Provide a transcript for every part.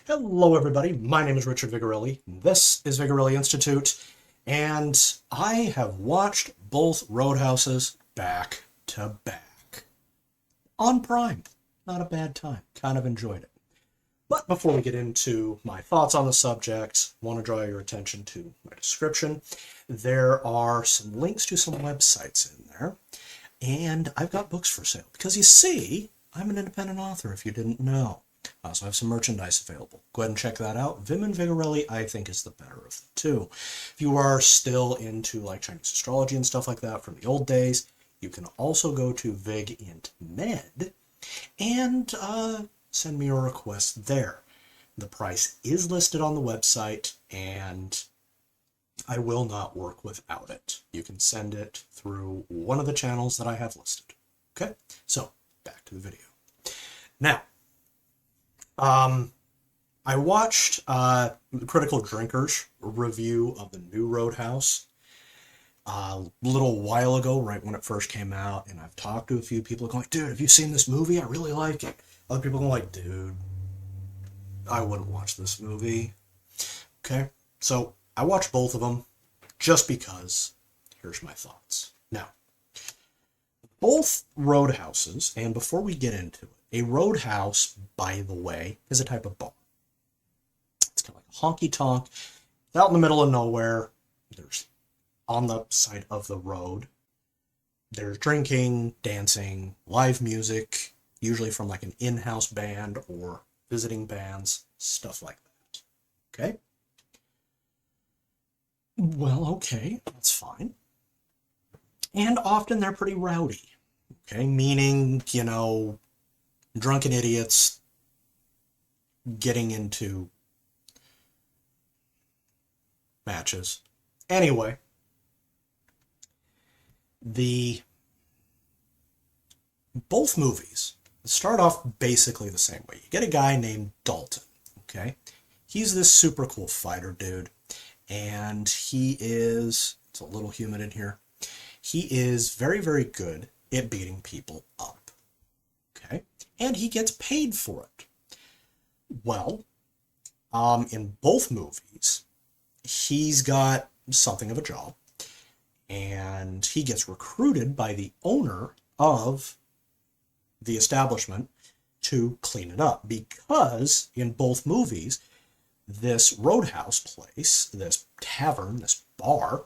Hello everybody, my name is Richard Vigorelli, this is Vigorelli Institute, and I have watched both Roadhouses back to back. On Prime. Not a bad time, kind of enjoyed it. But before we get into my thoughts on the subject, I want to draw your attention to my description. There are some links to some websites in there, and I've got books for sale, because you see, I'm an independent author if you didn't know. I also have some merchandise available. Go ahead and check that out. Vim and Vigorelli, I think, is the better of the two. If you are still into like Chinese astrology and stuff like that from the old days, you can also go to VigIntMed and send me a request there. The price is listed on the website, and I will not work without it. You can send it through one of the channels that I have listed. Okay, so back to the video. Now, I watched Critical Drinker's review of the new Roadhouse a little while ago, right when it first came out, and I've talked to a few people going, dude, have you seen this movie? I really like it. Other people going like, dude, I wouldn't watch this movie. Okay, so I watched both of them just because. Here's my thoughts. Now, both Roadhouses, and before we get into it, a roadhouse, by the way, is a type of bar. It's kind of like a honky-tonk. It's out in the middle of nowhere. There's on the side of the road. There's drinking, dancing, live music, usually from like an in-house band or visiting bands, stuff like that. Okay? Well, okay, that's fine. And often they're pretty rowdy. Okay, meaning, you know, drunken idiots getting into matches. Anyway, both movies start off basically the same way. You get a guy named Dalton, okay? He's this super cool fighter dude, and it's a little humid in here, he is very, very good at beating people up, okay? And he gets paid for it. Well, in both movies, he's got something of a job, and he gets recruited by the owner of the establishment to clean it up, because in both movies, this roadhouse place, this tavern, this bar,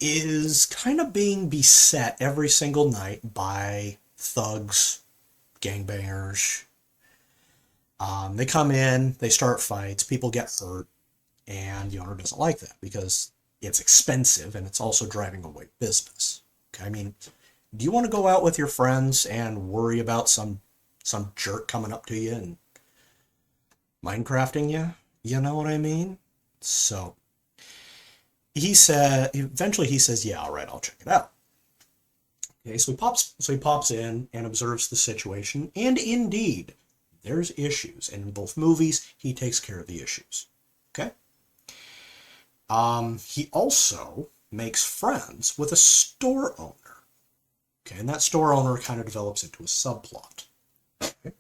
is kind of being beset every single night by thugs, gangbangers. They come in, they start fights, people get hurt, and the owner doesn't like that because it's expensive and it's also driving away business. Okay, I mean, do you want to go out with your friends and worry about some jerk coming up to you and Minecrafting you? You know what I mean? So eventually he says, yeah, all right, I'll check it out. Okay, so he pops in and observes the situation, and indeed, there's issues. And in both movies, he takes care of the issues. Okay? He also makes friends with a store owner. Okay, and that store owner kind of develops into a subplot. Okay?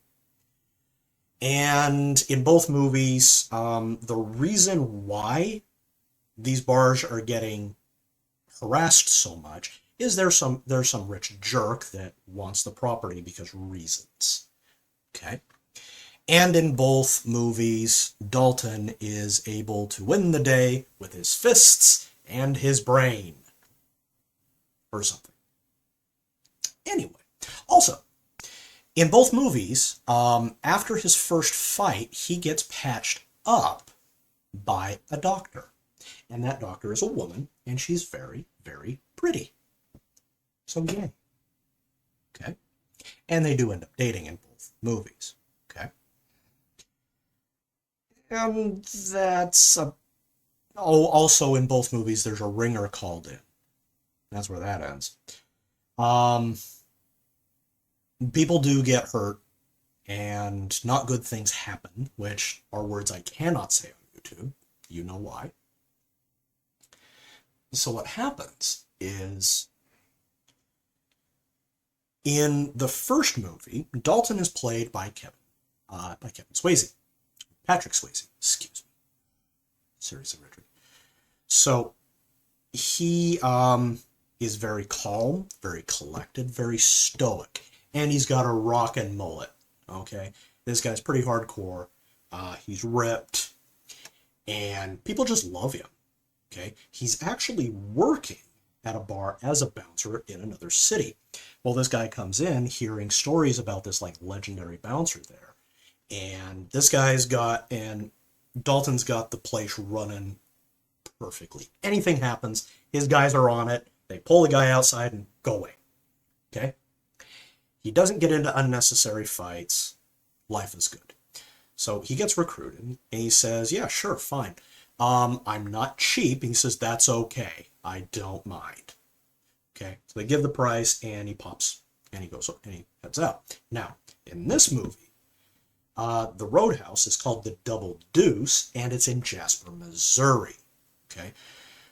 And in both movies, the reason why these bars are getting harassed so much is there's some rich jerk that wants the property because reasons. Okay? And in both movies, Dalton is able to win the day with his fists and his brain. Or something. Anyway, also, in both movies, after his first fight, he gets patched up by a doctor. And that doctor is a woman, and she's very, very pretty. So yay. Okay? And they do end up dating in both movies. Okay? And also in both movies, there's a ringer called in. That's where that ends. People do get hurt, and not good things happen, which are words I cannot say on YouTube. You know why. So what happens is, in the first movie, Dalton is played by Kevin Swayze. Patrick Swayze, excuse me. Seriously, Richard. So he is very calm, very collected, very stoic, and he's got a rockin' mullet. Okay, this guy's pretty hardcore. He's ripped, and people just love him. Okay, he's actually working at a bar as a bouncer in another city. Well, this guy comes in hearing stories about this like legendary bouncer there, and Dalton's got the place running perfectly. Anything happens, his guys are on it. They pull the guy outside and go away. Okay? He doesn't get into unnecessary fights. Life is good. So he gets recruited, and he says, yeah, sure, fine. I'm not cheap. And he says, that's okay. I don't mind. Okay? So they give the price, and he pops, and he goes, and he heads out. Now, in this movie, the Roadhouse is called the Double Deuce, and it's in Jasper, Missouri. Okay?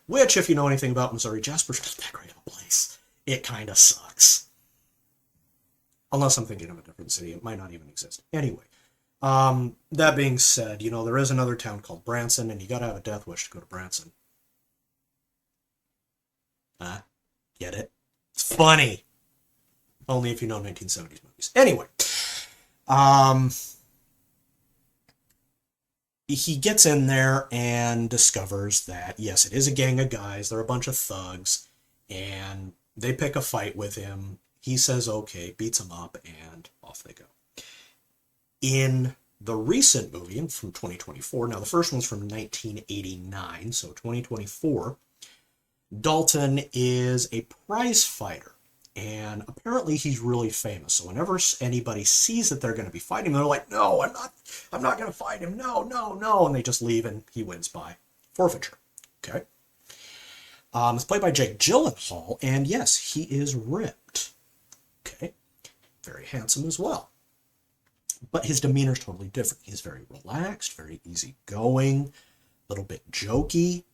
Which, if you know anything about Missouri, Jasper's not that great of a place. It kind of sucks. Unless I'm thinking of a different city. It might not even exist. Anyway, that being said, there is another town called Branson, and you gotta have a death wish to go to Branson. Get it? It's funny. Only if you know 1970s movies. Anyway, he gets in there and discovers that, yes, it is a gang of guys. They're a bunch of thugs, and they pick a fight with him. He says, okay, beats him up, and off they go. In the recent movie from 2024, now the first one's from 1989, so 2024, Dalton is a prize fighter, and apparently he's really famous. So whenever anybody sees that they're going to be fighting, they're like, no, I'm not going to fight him. No, no, no. And they just leave, and he wins by forfeiture. Okay. It's played by Jake Gyllenhaal, and yes, he is ripped. Okay. Very handsome as well. But his demeanor is totally different. He's very relaxed, very easygoing, a little bit jokey,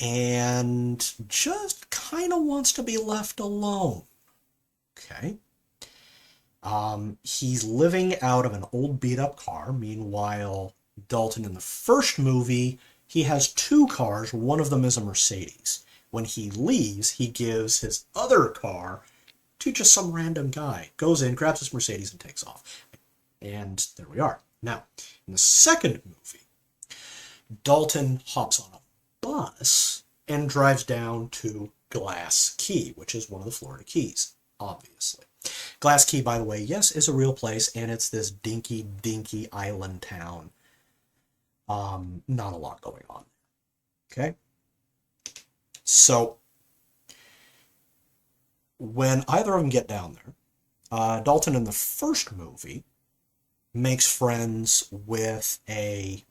and just kind of wants to be left alone. Okay. He's living out of an old beat-up car. Meanwhile, Dalton in the first movie, he has two cars. One of them is a Mercedes. When he leaves, he gives his other car to just some random guy. Goes in, grabs his Mercedes, and takes off. And there we are. Now, in the second movie, Dalton hops on a bus and drives down to Glass Key, which is one of the Florida Keys, obviously. Glass Key, by the way, yes, is a real place, and it's this dinky island town. Not a lot going on. Okay? So, when either of them get down there, Dalton in the first movie makes friends with a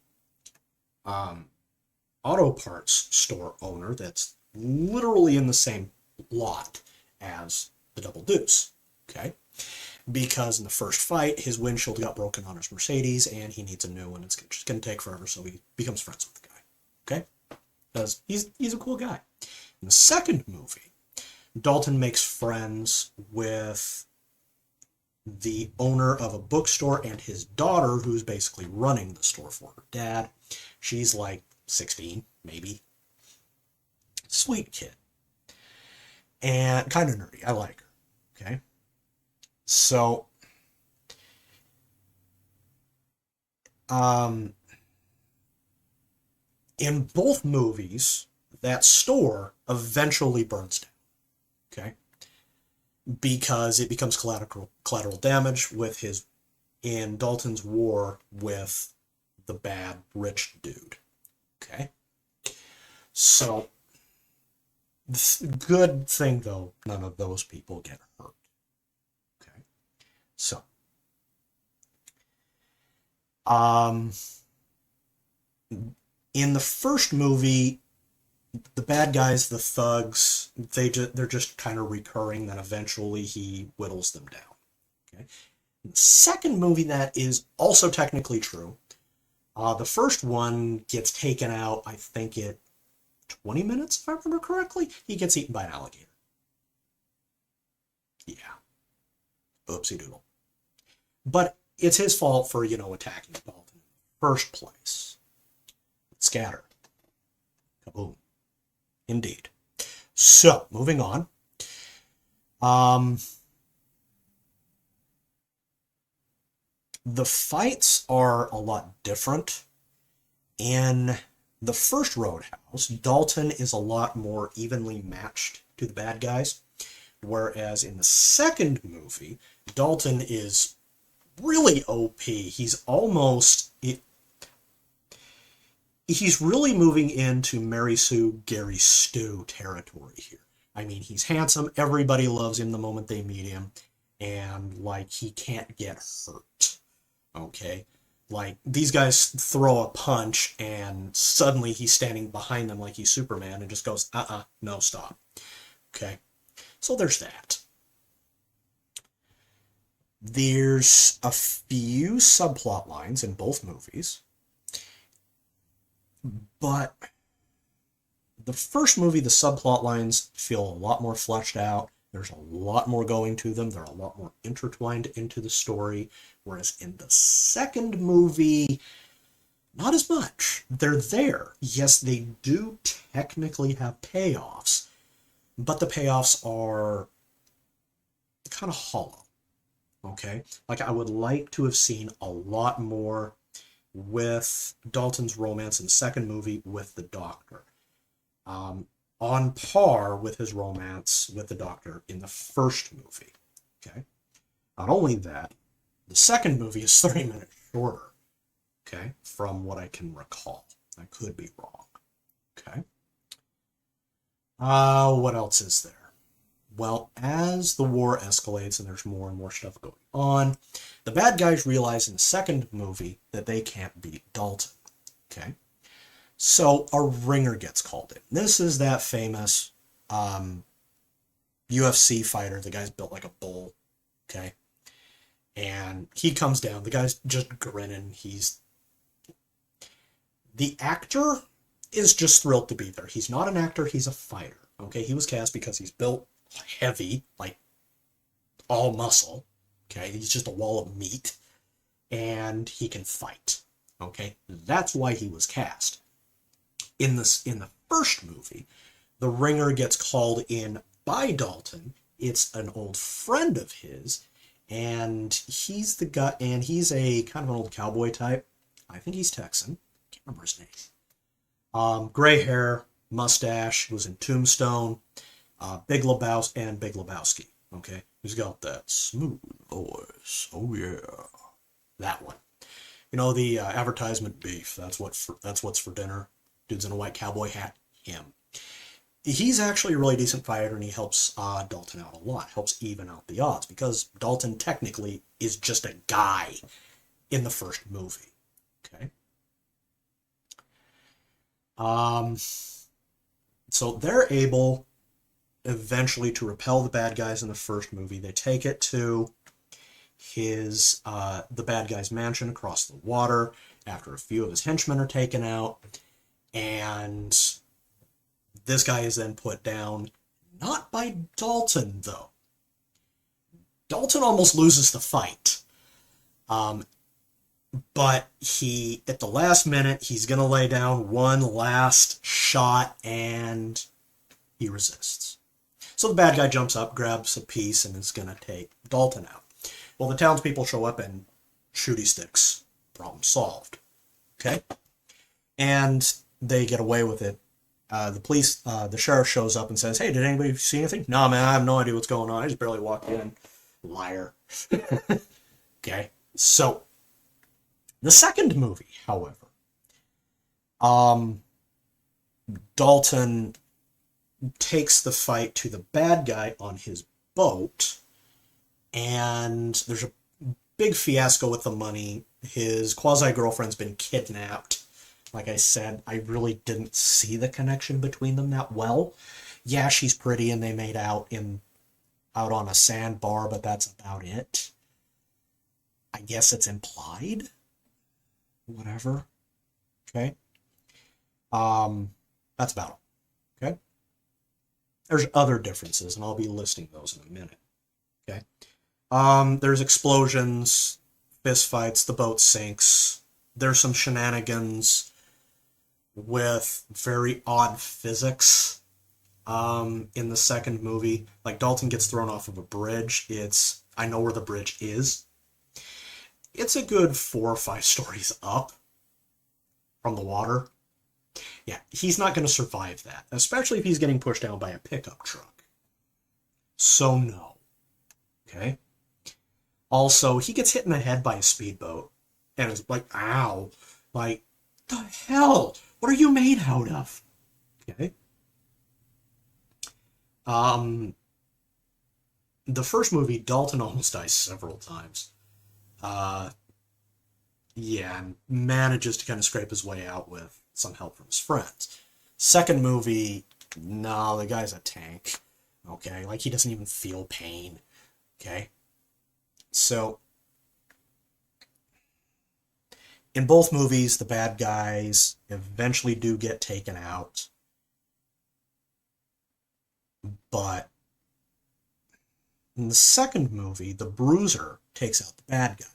auto parts store owner that's literally in the same lot as the Double Deuce. Okay? Because in the first fight, his windshield got broken on his Mercedes, and he needs a new one. It's just going to take forever, so he becomes friends with the guy. Okay? Because he's a cool guy. In the second movie, Dalton makes friends with the owner of a bookstore and his daughter, who's basically running the store for her dad. She's like 16, maybe. Sweet kid. And kind of nerdy. I like her. Okay? So, in both movies, that store eventually burns down. Okay? Because it becomes collateral damage in Dalton's war with the bad rich dude. Okay? So, good thing though, none of those people get hurt. Okay? So, in the first movie, the bad guys, the thugs, they're just kind of recurring, then eventually he whittles them down. Okay? In the second movie, that is also technically true. The first one gets taken out, I think, at 20 minutes, if I remember correctly. He gets eaten by an alligator. Yeah. Oopsie doodle. But it's his fault for, attacking Dalton in the first place. Scatter. Kaboom. Indeed. So, moving on. The fights are a lot different. In the first Roadhouse, Dalton is a lot more evenly matched to the bad guys, whereas in the second movie, Dalton is really OP. He's really moving into Mary Sue, Gary Stu territory here. I mean, he's handsome. Everybody loves him the moment they meet him. And, like, he can't get hurt. Okay? Like, these guys throw a punch, and suddenly he's standing behind them like he's Superman and just goes, no, stop. Okay? So there's that. There's a few subplot lines in both movies. But the first movie, the subplot lines feel a lot more fleshed out. There's a lot more going to them. They're a lot more intertwined into the story. Whereas in the second movie, not as much. They're there. Yes, they do technically have payoffs, but the payoffs are kind of hollow. Okay? Like, I would like to have seen a lot more with Dalton's romance in the second movie with the Doctor. On par with his romance with the Doctor in the first movie. Okay? Not only that, the second movie is 30 minutes shorter. Okay? From what I can recall. I could be wrong. Okay? What else is there? Well, as the war escalates and there's more and more stuff going on, the bad guys realize in the second movie that they can't beat Dalton. Okay? So a ringer gets called in. This is that famous UFC fighter. The guy's built like a bull. Okay? And he comes down. The guy's just grinning. The actor is just thrilled to be there. He's not an actor. He's a fighter. Okay? He was cast because he's built heavy, like all muscle. Okay? He's just a wall of meat. And he can fight. Okay? That's why he was cast. In the first movie, the ringer gets called in by Dalton. It's an old friend of his, and he's the guy, and he's a kind of an old cowboy type. I think he's Texan. Can't remember his name. Gray hair, mustache. He was in Tombstone, Big Lebowski. Okay, he's got that smooth voice. Oh yeah, that one. You know the advertisement beef. That's what's for dinner. Dude's in a white cowboy hat. Him. He's actually a really decent fighter, and he helps Dalton out a lot. Helps even out the odds, because Dalton technically is just a guy in the first movie. Okay? So they're able eventually to repel the bad guys in the first movie. They take it to the bad guy's mansion across the water after a few of his henchmen are taken out. And this guy is then put down, not by Dalton, though. Dalton almost loses the fight. But at the last minute, he's going to lay down one last shot, and he resists. So the bad guy jumps up, grabs a piece, and is going to take Dalton out. Well, the townspeople show up and shooty sticks. Problem solved. Okay? And they get away with it. The sheriff shows up and says, "Hey, did anybody see anything?" "No, man, I have no idea what's going on. I just barely walked in." Liar. Okay? So, the second movie, however, Dalton takes the fight to the bad guy on his boat, and there's a big fiasco with the money. His quasi-girlfriend's been kidnapped. Like I said, I really didn't see the connection between them that well. Yeah, she's pretty and they made out on a sandbar, but that's about it. I guess it's implied. Whatever. Okay. That's about it. Okay. There's other differences, and I'll be listing those in a minute. Okay. There's explosions, fist fights, the boat sinks. There's some shenanigans with very odd physics in the second movie. Like Dalton gets thrown off of a bridge. I know where the bridge is. It's a good 4 or 5 stories up from the water. Yeah, he's not going to survive that, especially if he's getting pushed down by a pickup truck. So no. Okay? Also, he gets hit in the head by a speedboat. And it's like, ow. Like, the hell? What are you made out of? Okay? The first movie, Dalton almost dies several times. Uh, yeah, and manages to kind of scrape his way out with some help from his friends. Second movie, no, the guy's a tank. Okay, like he doesn't even feel pain. Okay, so in both movies, the bad guys eventually do get taken out, but in the second movie, the Bruiser takes out the bad guy.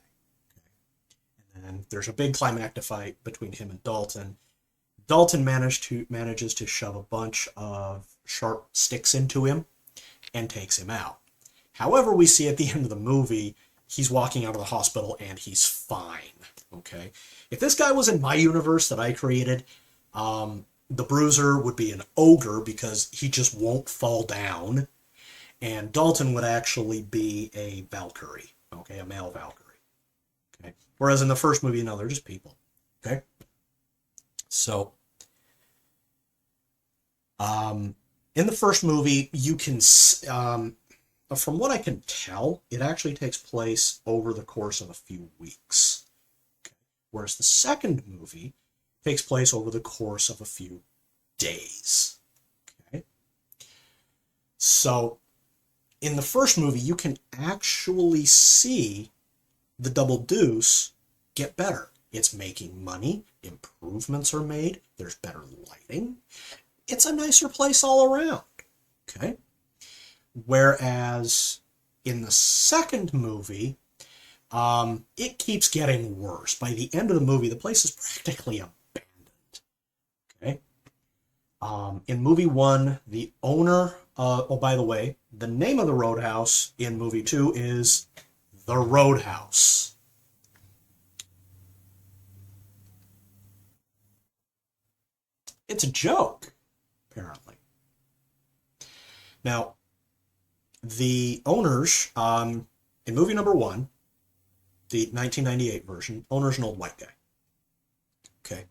And then there's a big climactic fight between him and Dalton. Dalton manages to shove a bunch of sharp sticks into him and takes him out. However, we see at the end of the movie, he's walking out of the hospital and he's fine. Okay? If this guy was in my universe that I created, the Bruiser would be an ogre because he just won't fall down. And Dalton would actually be a Valkyrie. Okay? A male Valkyrie. Okay? Whereas in the first movie, no, they're just people. Okay? So, in the first movie, you can, from what I can tell, it actually takes place over the course of a few weeks. Okay. Whereas the second movie takes place over the course of a few days. Okay. So, in the first movie, you can actually see the Double Deuce get better. It's making money, improvements are made, there's better lighting. It's a nicer place all around. Okay? Whereas in the second movie, it keeps getting worse. By the end of the movie, the place is practically abandoned. Okay? In movie 1, the owner, oh, by the way, the name of the Roadhouse in movie 2 is the Roadhouse. It's a joke, apparently. Now, the owners, in movie number 1, the 1998 version, owner's an old white guy. Okay.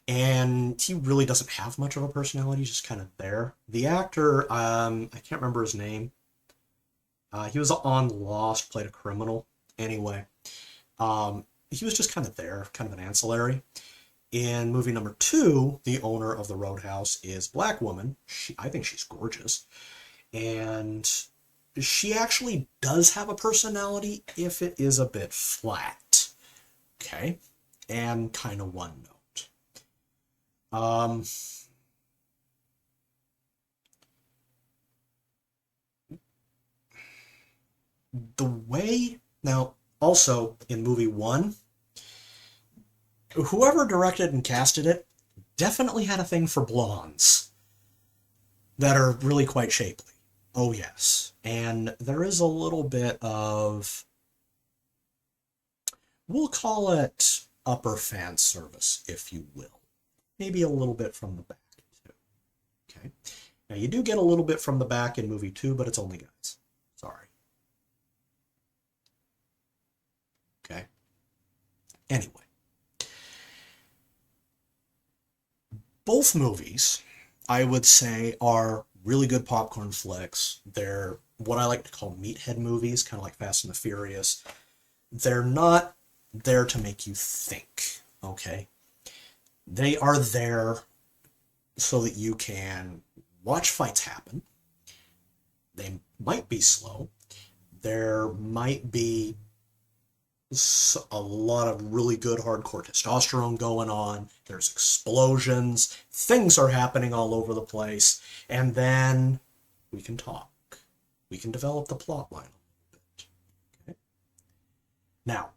And he really doesn't have much of a personality, he's just kind of there. The actor, I can't remember his name. He was on Lost, played a criminal. Anyway, he was just kind of there, kind of an ancillary. In movie number 2, the owner of the Roadhouse is a black woman. I think she's gorgeous. And she actually does have a personality if it is a bit flat. Okay? And kind of one note. The way... Now, also, in movie 1... whoever directed and casted it definitely had a thing for blondes that are really quite shapely. Oh, yes. And there is a little bit of, we'll call it upper fan service, if you will. Maybe a little bit from the back, too. Okay. Now, you do get a little bit from the back in movie 2, but it's only guys. Sorry. Okay. Anyway. Both movies, I would say, are really good popcorn flicks. They're what I like to call meathead movies, kind of like Fast and the Furious. They're not there to make you think, okay? They are there so that you can watch fights happen. They might be slow. There might be a lot of really good hardcore testosterone going on. There's explosions. Things are happening all over the place. And then we can talk. We can develop the plot line a little bit. Okay? Now,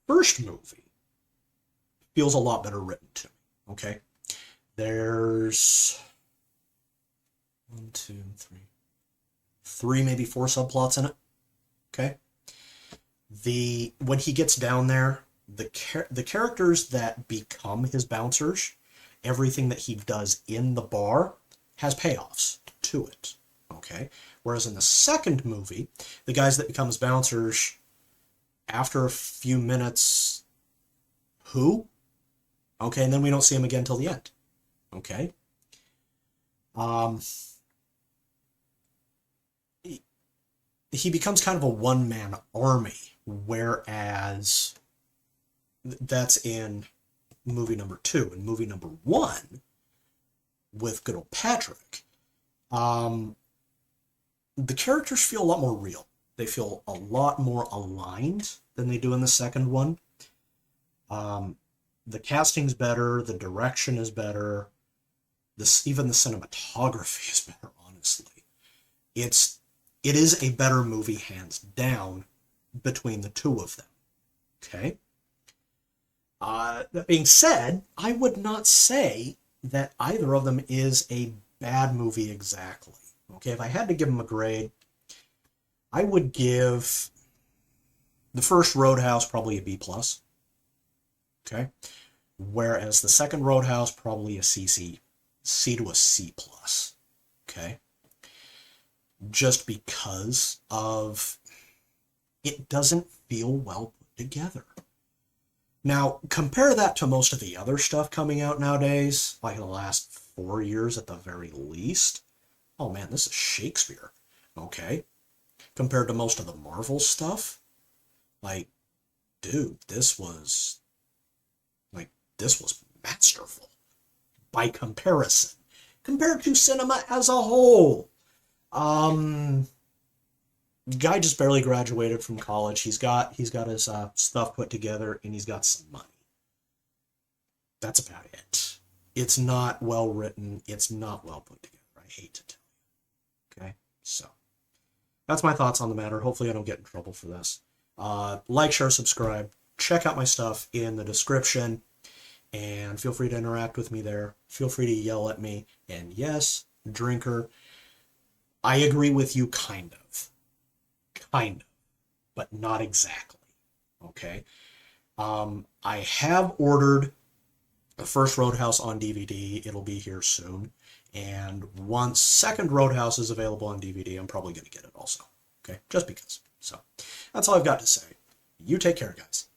first movie feels a lot better written to me. Okay, there's one, two, three, maybe four subplots in it. Okay, when he gets down there, the characters that become his bouncers, everything that he does in the bar has payoffs to it. Okay, whereas in the second movie, the guys that become his bouncers, after a few minutes, who? Okay, and then we don't see him again till the end. Okay. He becomes kind of a one-man army, whereas that's in movie number 2. In movie number 1, with good old Patrick, the characters feel a lot more real. They feel a lot more aligned than they do in the second one. The casting's better, the direction is better, even the cinematography is better, honestly. It is a better movie, hands down, between the two of them. Okay? That being said, I would not say that either of them is a bad movie exactly. Okay, if I had to give them a grade, I would give the first Roadhouse probably a B+. Okay? Whereas the second Roadhouse probably a C to a C+. Okay? Just because of it doesn't feel well put together. Now, compare that to most of the other stuff coming out nowadays, like the last 4 years at the very least. Oh man, this is Shakespeare. Okay? Compared to most of the Marvel stuff, like, dude, this was masterful by comparison. Compared to cinema as a whole. Guy just barely graduated from college. He's got his stuff put together, and he's got some money. That's about it. It's not well written. It's not well put together. I hate to tell you. Okay, so that's my thoughts on the matter. Hopefully, I don't get in trouble for this. Like, share, subscribe. Check out my stuff in the description, and feel free to interact with me there. Feel free to yell at me. And yes, drinker, I agree with you, kind of, but not exactly. Okay. I have ordered the first Roadhouse on DVD. It'll be here soon. And once second Roadhouse is available on DVD, I'm probably going to get it also. Okay, just because. So that's all I've got to say. You take care, guys.